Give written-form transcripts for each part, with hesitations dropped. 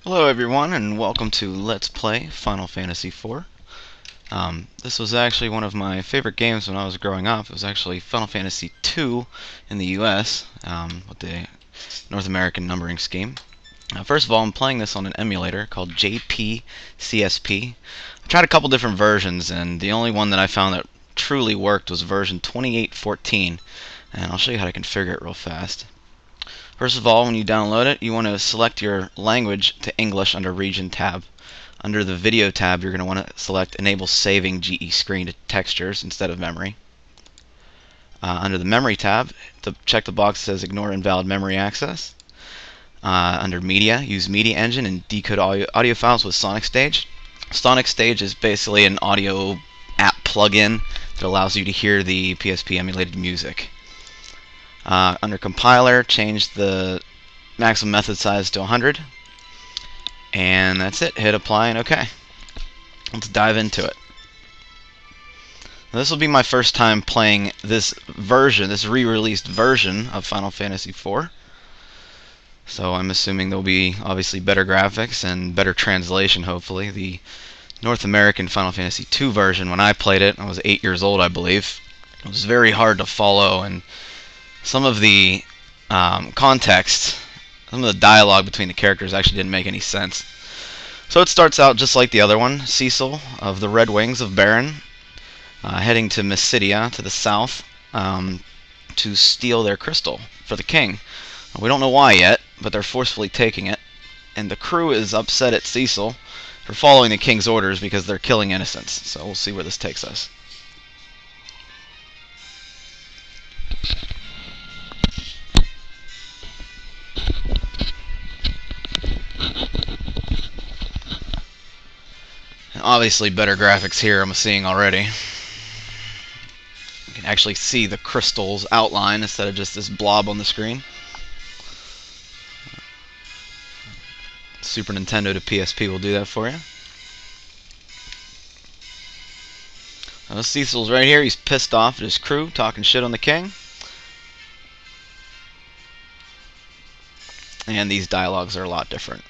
Hello everyone and welcome to Let's Play Final Fantasy IV. This was actually one of my favorite games when I was growing up. It was actually Final Fantasy II in the US, with the North American numbering scheme. First of all, I'm playing this on an emulator called JPCSP. I tried a couple different versions and the only one that I found that truly worked was version 2814, and I'll show you how to configure it real fast. First of all, when you download it, you want to select your language to English under Region tab. Under the Video tab, you're going to want to select Enable Saving GE Screen to Textures instead of Memory. Under the Memory tab, to check the box that says Ignore Invalid Memory Access. Under Media, use Media Engine and decode audio files with Sonic Stage. Sonic Stage is basically an audio app plugin that allows you to hear the PSP emulated music. Under compiler, change the maximum method size to 100, and that's it. Hit apply and OK. Let's dive into it. Now, this will be my first time playing this version, this re-released version of Final Fantasy IV. So I'm assuming there'll be obviously better graphics and better translation, hopefully. The North American Final Fantasy II version, when I played it, I was 8 years old, I believe. It was very hard to follow, and some of the context, some of the dialogue between the characters actually didn't make any sense. So it starts out just like the other one. Cecil of the Red Wings of Baron, heading to Misty to the south to steal their crystal for the king. We don't know why yet, but they're forcefully taking it, and the crew is upset at Cecil for following the king's orders because they're killing innocents. So we'll see where this takes us. Obviously better graphics here I'm seeing already. You can actually see the crystal's outline instead of just this blob on the screen. Super Nintendo to PSP will do that for you. Cecil's right here. He's pissed off at his crew, talking shit on the king. And these dialogues are a lot different.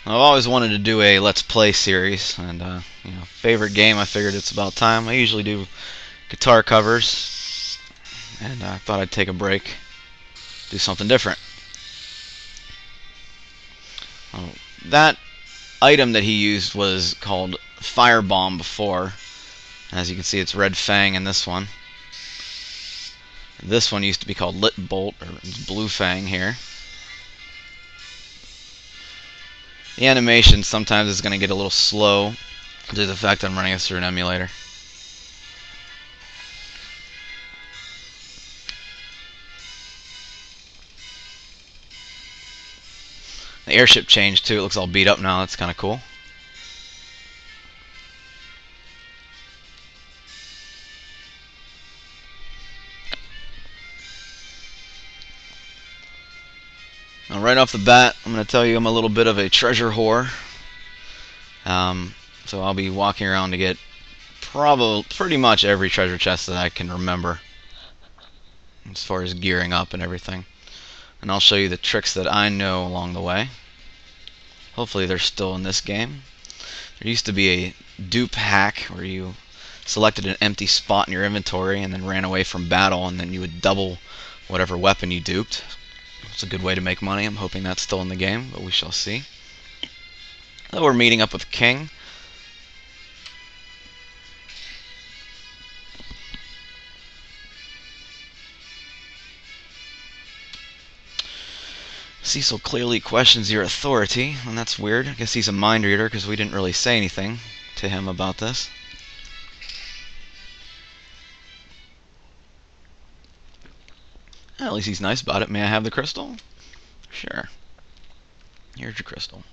I've always wanted to do a Let's Play series, and favorite game, I figured it's about time. I usually do guitar covers, and I thought I'd take a break, do something different. That item that he used was called Firebomb before. As you can see, it's Red Fang in this one. This one used to be called Lit Bolt, or Blue Fang here. The animation sometimes is going to get a little slow due to the fact that I'm running this through an emulator. The airship changed too. It looks all beat up now. That's kind of cool. Now, right off the bat, I'm going to tell you I'm a little bit of a treasure whore. So I'll be walking around to get pretty much every treasure chest that I can remember, as far as gearing up and everything. And I'll show you the tricks that I know along the way. Hopefully they're still in this game. There used to be a dupe hack where you selected an empty spot in your inventory and then ran away from battle, and then you would double whatever weapon you duped. It's a good way to make money. I'm hoping that's still in the game, but we shall see. So we're meeting up with King. Cecil clearly questions your authority, and that's weird. I guess he's a mind reader because we didn't really say anything to him about this. At least he's nice about it. May I have the crystal? Sure. Here's your crystal.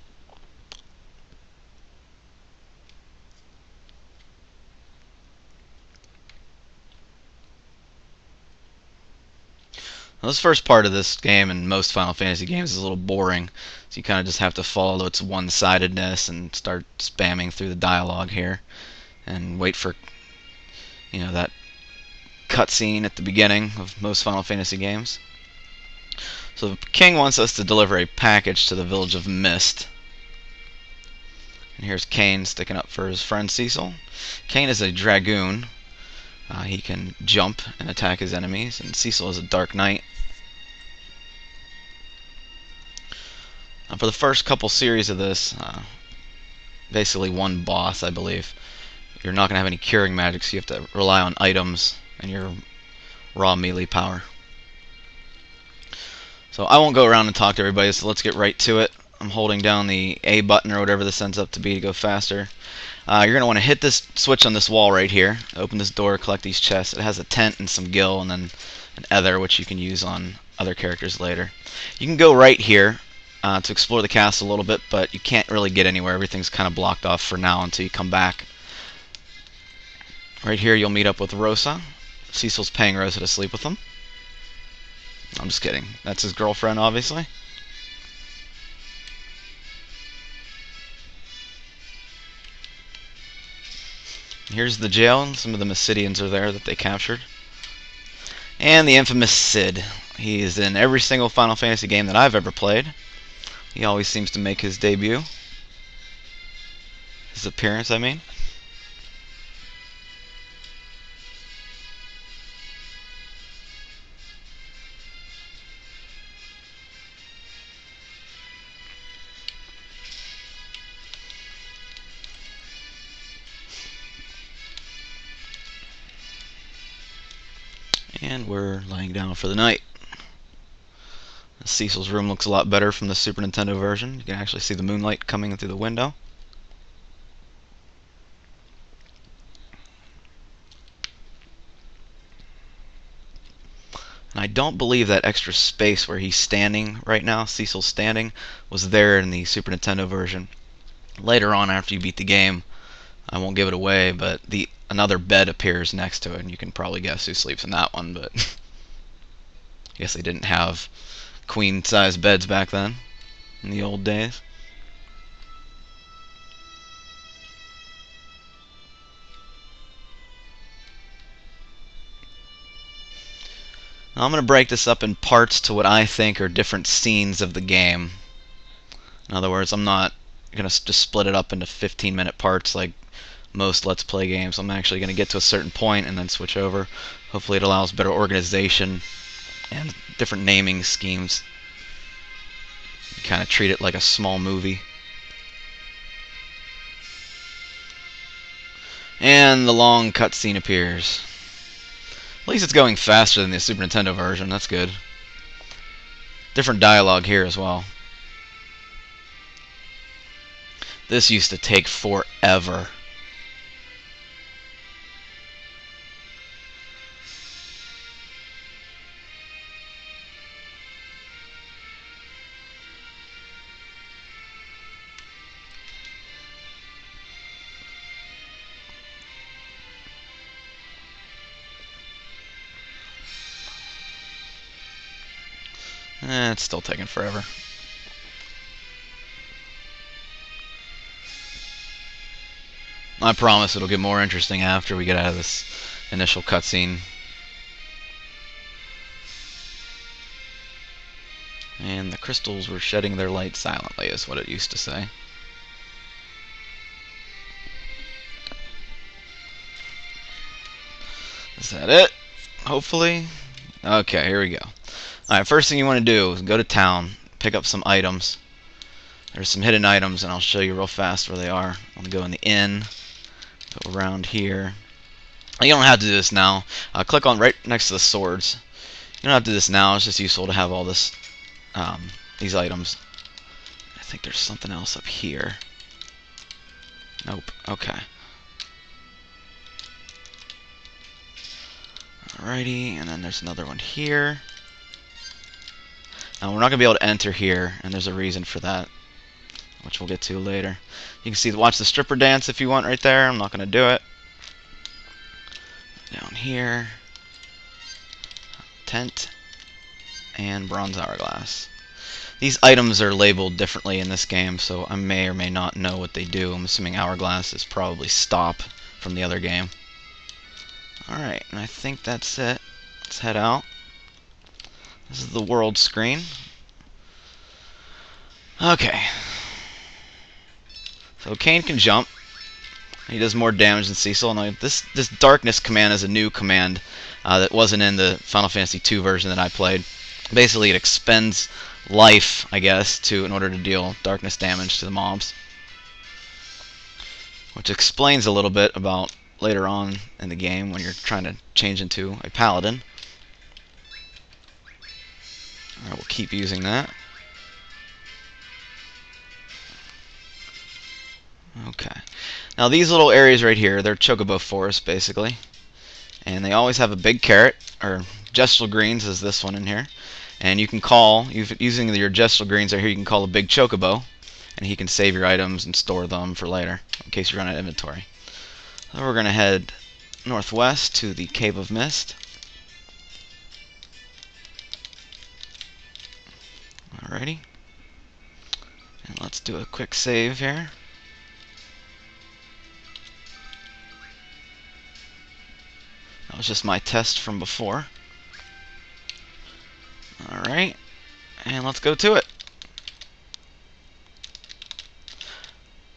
Now, this first part of this game and most Final Fantasy games is a little boring, so you kind of just have to follow its one-sidedness and start spamming through the dialogue here and wait for that cutscene at the beginning of most Final Fantasy games. So the king wants us to deliver a package to the village of Mist. And here's Kane sticking up for his friend Cecil. Kane is a dragoon. He can jump and attack his enemies, and Cecil is a dark knight. For the first couple series of this, basically one boss, I believe, you're not going to have any curing magic, so you have to rely on items and your raw melee power. So I won't go around and talk to everybody, so let's get right to it. I'm holding down the A button or whatever this ends up to be to go faster. You're going to want to hit this switch on this wall right here, open this door, collect these chests. It has a tent and some gil and then an ether, which you can use on other characters later. You can go right here to explore the castle a little bit, but you can't really get anywhere. Everything's kind of blocked off for now until you come back. Right here you'll meet up with Rosa. Cecil's paying Rosa to sleep with him. I'm just kidding. That's his girlfriend, obviously. Here's the jail. Some of the Mysidians are there that they captured. And the infamous Cid. He is in every single Final Fantasy game that I've ever played. He always seems to make his debut. His appearance, I mean. And we're laying down for the night. Cecil's room looks a lot better from the Super Nintendo version. You can actually see the moonlight coming in through the window. And I don't believe that extra space where he's standing right now, Cecil's standing, was there in the Super Nintendo version. Later on, after you beat the game, I won't give it away, but another bed appears next to it, and you can probably guess who sleeps in that one, but I guess they didn't have queen-size beds back then, in the old days. Now I'm going to break this up in parts to what I think are different scenes of the game. In other words, I'm not going to just split it up into 15-minute parts like most Let's Play games. I'm actually going to get to a certain point and then switch over. Hopefully it allows better organization and different naming schemes. You kind of treat it like a small movie. And the long cutscene appears. At least it's going faster than the Super Nintendo version. That's good. Different dialogue here as well. This used to take forever. It's still taking forever. I promise it'll get more interesting after we get out of this initial cutscene. And the crystals were shedding their light silently, is what it used to say. Is that it? Hopefully. Okay, here we go. Alright, first thing you want to do is go to town, pick up some items. There's some hidden items, and I'll show you real fast where they are. I'm going to go in the inn, go around here. You don't have to do this now. Click on right next to the swords. You don't have to do this now. It's just useful to have all this, these items. I think there's something else up here. Nope. Okay. Alrighty, and then there's another one here. Now we're not going to be able to enter here, and there's a reason for that, which we'll get to later. You can see, watch the stripper dance if you want right there. I'm not going to do it. Down here, tent, and bronze hourglass. These items are labeled differently in this game, so I may or may not know what they do. I'm assuming hourglass is probably stop from the other game. Alright, and I think that's it. Let's head out. This is the world screen. Okay. So Kane can jump. He does more damage than Cecil. Now, this darkness command is a new command that wasn't in the Final Fantasy II version that I played. Basically, it expends life, I guess, in order to deal darkness damage to the mobs, which explains a little bit about later on in the game when you're trying to change into a paladin. Alright, we'll keep using that. Okay. Now these little areas right here, they're chocobo forests, basically. And they always have a big carrot, or gestal greens is this one in here. And you can call, using your gestal greens right here, you can call a big chocobo, and he can save your items and store them for later, in case you run out of inventory. So we're going to head northwest to the Cave of Mist. Alrighty. And let's do a quick save here. That was just my test from before. Alright, and let's go to it.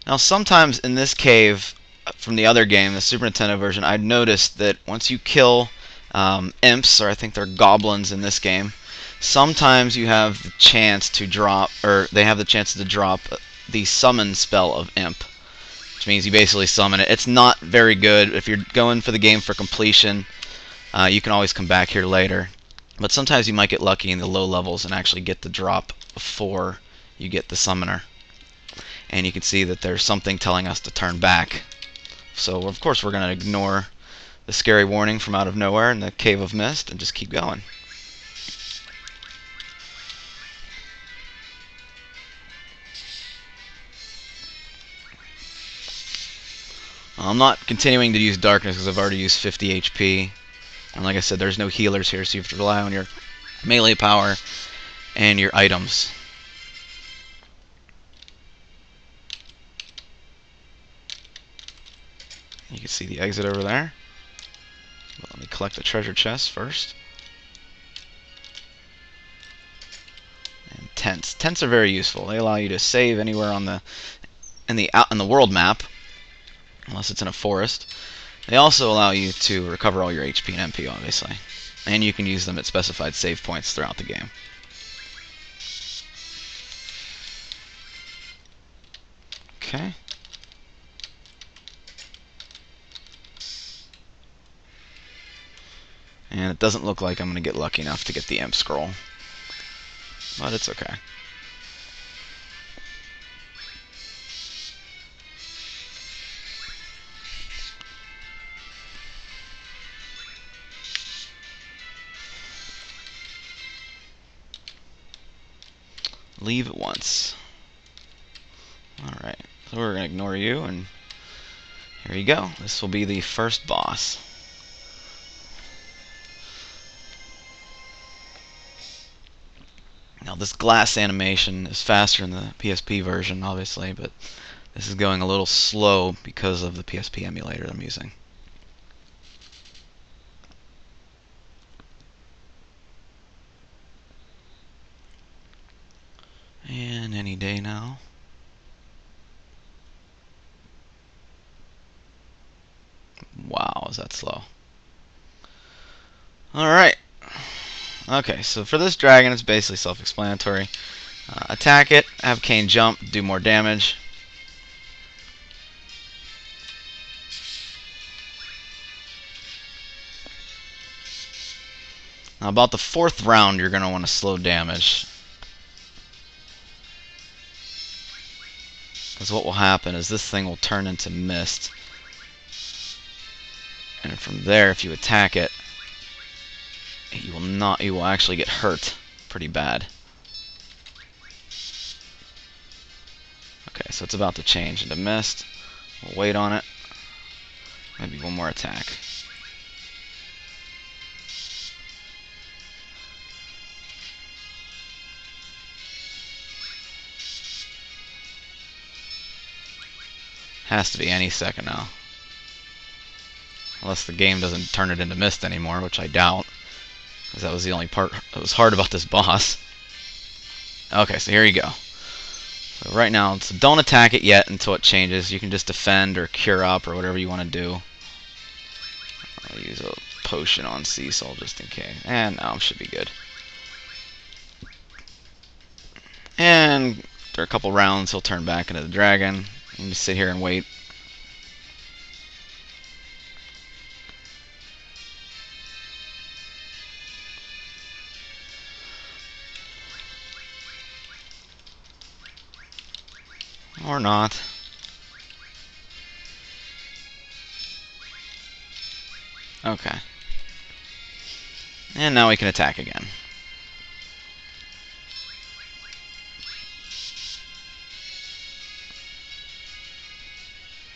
Now sometimes in this cave, from the other game, the Super Nintendo version, I'd noticed that once you kill imps, or I think they're goblins in this game, sometimes you have the chance to drop, or they have the chance to drop the summon spell of imp, which means you basically summon it. It's not very good. If you're going for the game for completion, you can always come back here later. But sometimes you might get lucky in the low levels and actually get the drop before you get the summoner. And you can see that there's something telling us to turn back. So of course we're going to ignore the scary warning from out of nowhere in the Cave of Mist and just keep going. I'm not continuing to use darkness because I've already used 50 HP. And like I said, there's no healers here, so you have to rely on your melee power and your items. You can see the exit over there. But let me collect the treasure chest first. And tents. Tents are very useful. They allow you to save anywhere on in the world map, unless it's in a forest. They also allow you to recover all your HP and MP, obviously. And you can use them at specified save points throughout the game. Okay. And it doesn't look like I'm going to get lucky enough to get the imp scroll. But it's okay. Leave at once. Alright, so we're going to ignore you, and here you go. This will be the first boss. Now this glass animation is faster in the PSP version, obviously, but this is going a little slow because of the PSP emulator I'm using. And any day now. Wow, is that slow? Alright. Okay, so for this dragon, it's basically self-explanatory. Attack it, have Kane jump, do more damage. Now about the 4th round, you're going to want to slow damage. Because what will happen is this thing will turn into mist. And from there, if you attack it, you will actually get hurt pretty bad. Okay, so it's about to change into mist. We'll wait on it. Maybe one more attack. Has to be any second now. Unless the game doesn't turn it into mist anymore, which I doubt, because that was the only part that was hard about this boss. Okay, so here you go. So right now, so don't attack it yet until it changes. You can just defend or cure up or whatever you want to do. I'll use a potion on Cecil just in case. And now it should be good. And after a couple rounds, he'll turn back into the dragon. You can just sit here and wait. Or not. Okay. And now we can attack again.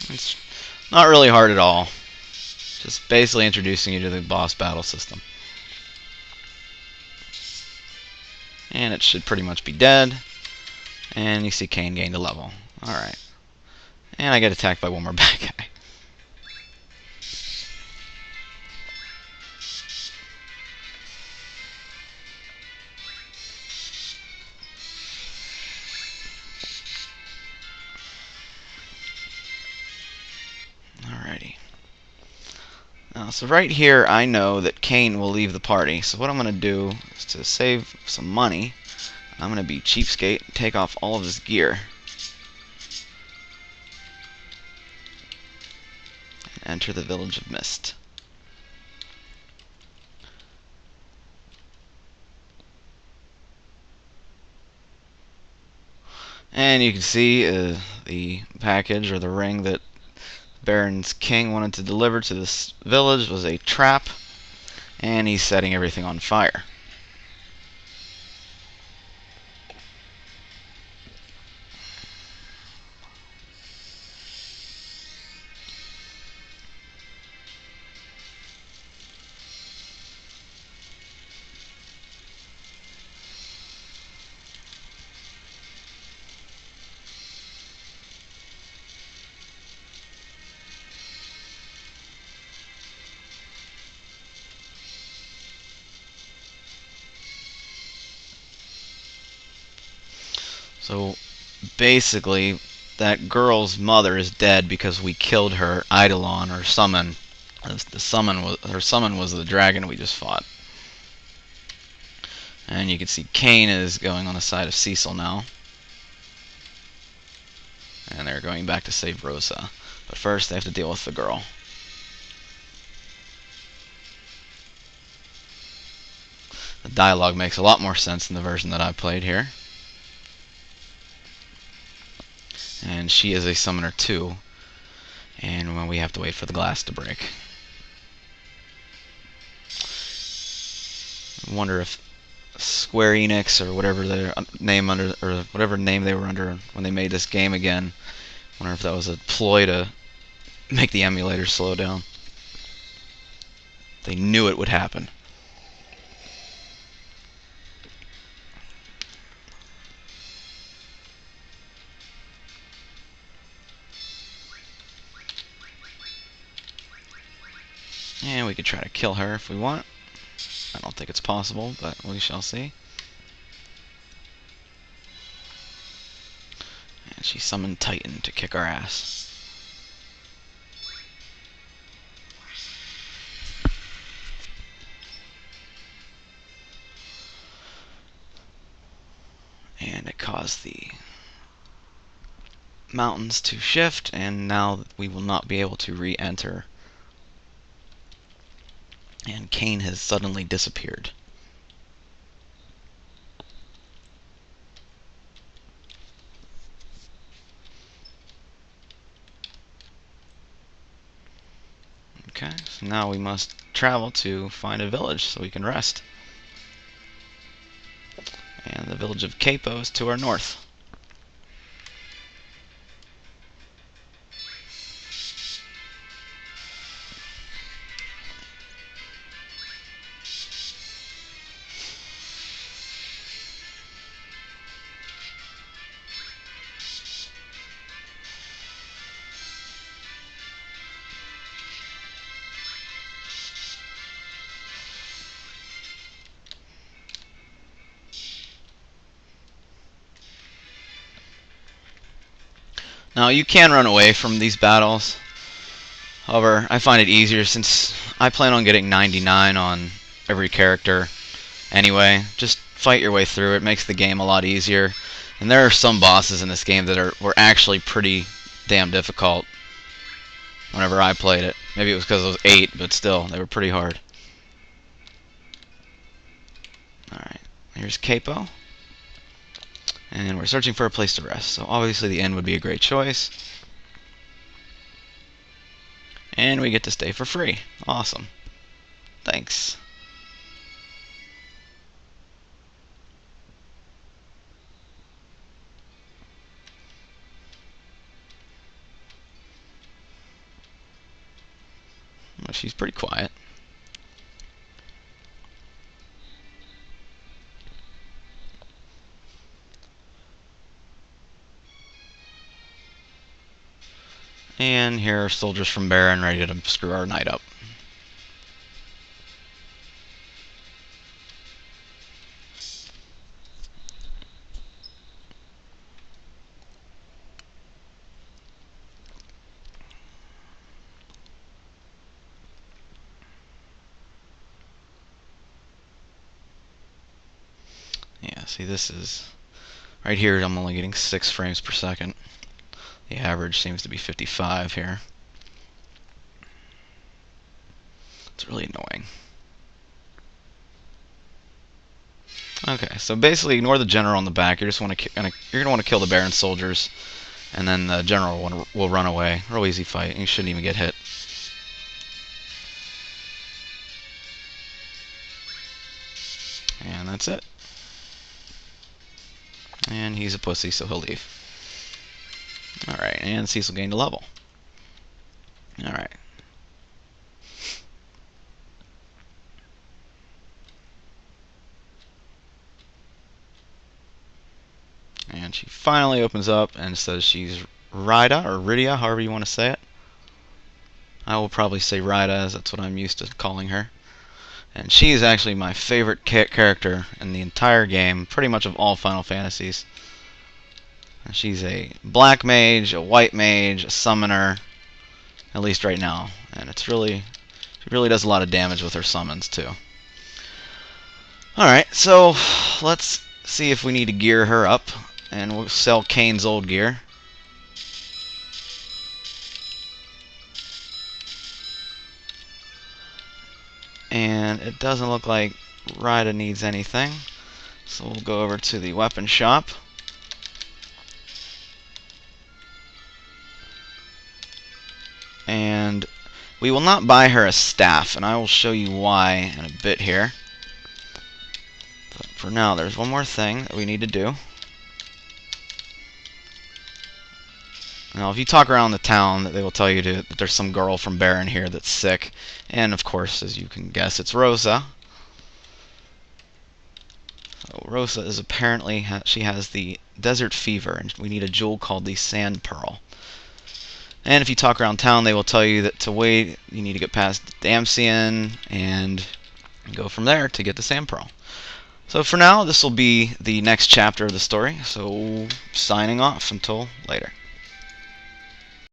It's not really hard at all. Just basically introducing you to the boss battle system. And it should pretty much be dead. And you see Cain gained a level. Alright. And I get attacked by one more bad guy. Alrighty. So right here, I know that Cain will leave the party. So what I'm going to do is to save some money. I'm going to be cheapskate and take off all of his gear. And enter the Village of Mist. And you can see the package or the ring that Baron's king wanted to deliver to this village was a trap, and he's setting everything on fire. So basically, that girl's mother is dead because we killed her Eidolon or summon. Her summon was the dragon we just fought. And you can see Cain is going on the side of Cecil now. And they're going back to save Rosa. But first they have to deal with the girl. The dialogue makes a lot more sense in the version that I played here. And she is a summoner too. And when we have to wait for the glass to break. I wonder if Square Enix or whatever their name under, or whatever name they were under when they made this game again. I wonder if that was a ploy to make the emulator slow down. They knew it would happen. And we could try to kill her if we want. I don't think it's possible, but we shall see. And she summoned Titan to kick our ass. And it caused the mountains to shift, and now we will not be able to re-enter. And Cain has suddenly disappeared. Okay, so now we must travel to find a village so we can rest. And the village of Capo is to our north. Now you can run away from these battles. However, I find it easier since I plan on getting 99 on every character anyway. Just fight your way through. It makes the game a lot easier. And there are some bosses in this game that were actually pretty damn difficult whenever I played it. Maybe it was because I was 8, but still, they were pretty hard. Alright, here's Capo. And we're searching for a place to rest, so obviously the inn would be a great choice. And we get to stay for free. Awesome. Thanks. Well, she's pretty quiet. And here are soldiers from Baron ready to screw our knight up. Yeah, see, this is... Right here, I'm only getting 6 frames per second. The average seems to be 55 here. It's really annoying. Okay, so basically ignore the general on the back. You're gonna want to kill the Baron soldiers, and then the general will run away. Real easy fight. You shouldn't even get hit. And that's it. And he's a pussy, so he'll leave. Alright, and Cecil gained a level. Alright. And she finally opens up and says she's Rida, or Rydia, however you want to say it. I will probably say Rida, as that's what I'm used to calling her. And she is actually my favorite character in the entire game, pretty much of all Final Fantasies. And she's a black mage, a white mage, a summoner, at least right now. And she really does a lot of damage with her summons too. Alright, so let's see if we need to gear her up. And we'll sell Kane's old gear. And it doesn't look like Ryda needs anything. So we'll go over to the weapon shop. And we will not buy her a staff, and I will show you why in a bit here. But for now, there's one more thing that we need to do. Now, if you talk around the town, they will tell you that there's some girl from Baron here that's sick. And, of course, as you can guess, it's Rosa. So Rosa is apparently... she has the desert fever, and we need a jewel called the Sand Pearl. And if you talk around town, they will tell you that to wait, you need to get past Damsian and go from there to get the Sand Pearl. So for now, this will be the next chapter of the story. So, signing off until later.